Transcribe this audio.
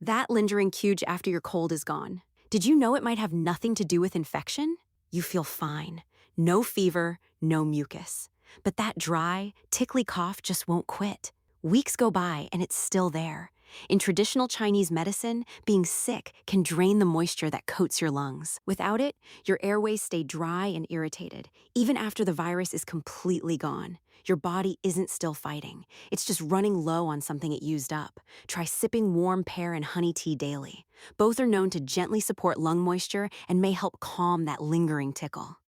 That lingering cuge after your cold is gone. Did you know it might have nothing to do with infection? You feel fine. No fever, no mucus. But that dry, tickly cough just won't quit. Weeks go by and it's still there. In traditional Chinese medicine, being sick can drain the moisture that coats your lungs. Without it, your airways stay dry and irritated, even after the virus is completely gone. Your body isn't still fighting. It's just running low on something it used up. Try sipping warm pear and honey tea daily. Both are known to gently support lung moisture and may help calm that lingering tickle.